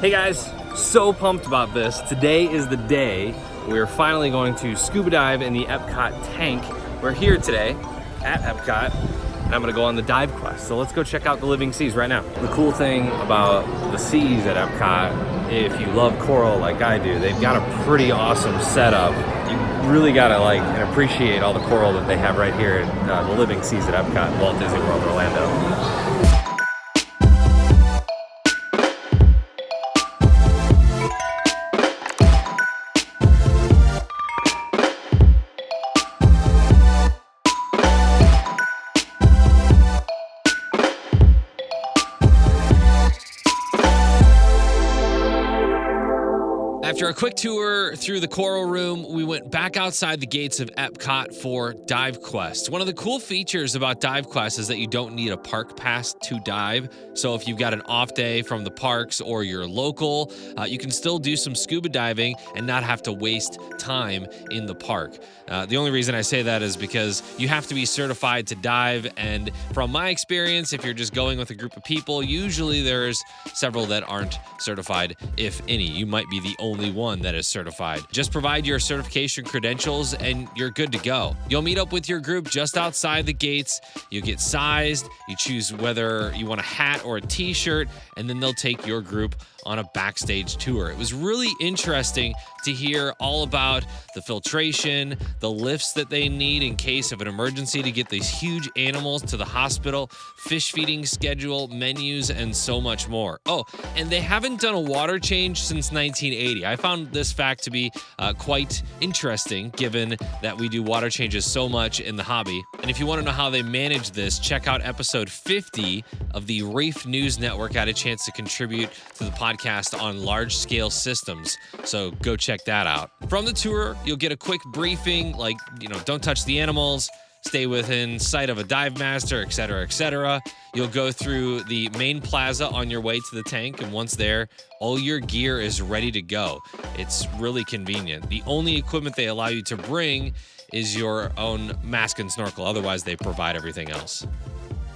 Hey guys, so pumped about this. Today is the day we're finally going to scuba dive in the Epcot tank. We're here today at Epcot, and I'm gonna go on the DiveQuest. So let's go check out the living seas right now. The cool thing about the seas at Epcot, if you love coral like I do, they've got a pretty awesome setup. You really gotta like and appreciate all the coral that they have right here at the living seas at Epcot, Walt Disney World, Orlando. After a quick tour through the Coral Room, we went back outside the gates of Epcot for DiveQuest. One of the cool features about DiveQuest is that you don't need a park pass to dive. So if you've got an off day from the parks or you're local, you can still do some scuba diving and not have to waste time in the park. The only reason I say that is because you have to be certified to dive. And from my experience, if you're just going with a group of people, usually there's several that aren't certified, if any. You might be the only one that is certified. Just provide your certification credentials and you're good to go. You'll meet up with your group just outside the gates. You get sized, you choose whether you want a hat or a t-shirt, and then they'll take your group on a backstage tour. It was really interesting to hear all about the filtration, the lifts that they need in case of an emergency to get these huge animals to the hospital, fish feeding schedule, menus, and so much more. Oh, and they haven't done a water change since 1980. I found this fact to be quite interesting given that we do water changes so much in the hobby. And if you want to know how they manage this, check out episode 50 of the Reef News Network. I had a chance to contribute to the podcast on large-scale systems, so go check that out. From the tour, you'll get a quick briefing, like, don't touch the animals, stay within sight of a dive master, etc., etc. You'll go through the main plaza on your way to the tank, and once there, all your gear is ready to go. It's really convenient. The only equipment they allow you to bring is your own mask and snorkel. Otherwise, they provide everything else.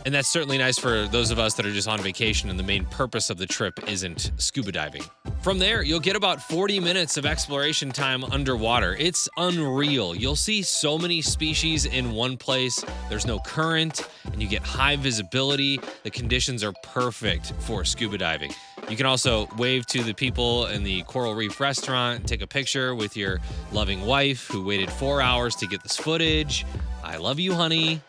And that's certainly nice for those of us that are just on vacation and the main purpose of the trip isn't scuba diving. From there, you'll get about 40 minutes of exploration time underwater. It's unreal. You'll see so many species in one place. There's no current, and you get high visibility. The conditions are perfect for scuba diving. You can also wave to the people in the Coral Reef restaurant and take a picture with your loving wife who waited 4 hours to get this footage. I love you, honey.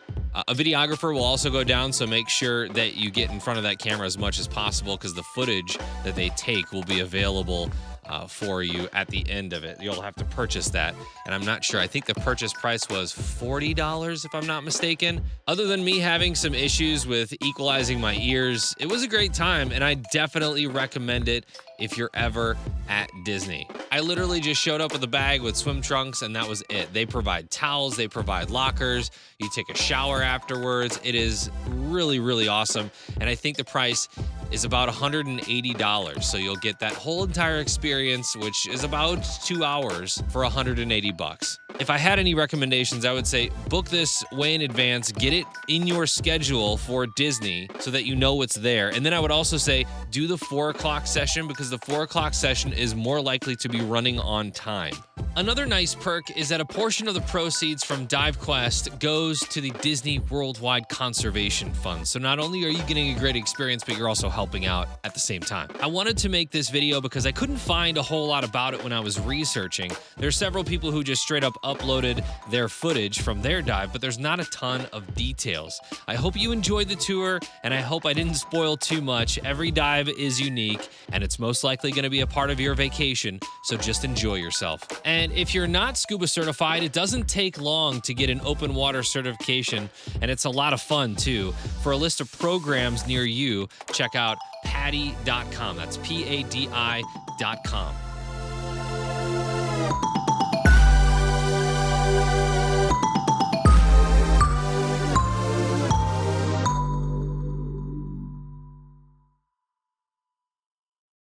A videographer will also go down, so make sure that you get in front of that camera as much as possible because the footage that they take will be available for you at the end of it. You'll have to purchase that, and I'm not sure. I think the purchase price was $40 if I'm not mistaken. Other than me having some issues with equalizing my ears, it was a great time, and I definitely recommend it if you're ever at Disney. I literally just showed up with a bag with swim trunks, and that was it. They provide towels, they provide lockers, you take a shower afterwards. It is really, really awesome, and I think the price is about $180. So you'll get that whole entire experience, which is about 2 hours, for $180. If I had any recommendations, I would say book this way in advance, get it in your schedule for Disney so that you know what's there. And then I would also say do the 4 o'clock session because the 4 o'clock session is more likely to be running on time. Another nice perk is that a portion of the proceeds from DiveQuest goes to the Disney Worldwide Conservation Fund. So not only are you getting a great experience, but you're also helping out at the same time. I wanted to make this video because I couldn't find a whole lot about it when I was researching. There's several people who just straight up uploaded their footage from their dive, but there's not a ton of details. I hope you enjoyed the tour, and I hope I didn't spoil too much. Every dive is unique, and it's most likely going to be a part of your vacation, so just enjoy yourself. And if you're not scuba certified, it doesn't take long to get an open water certification, and it's a lot of fun too. For a list of programs near you, check out PADI.com. That's PADI.com.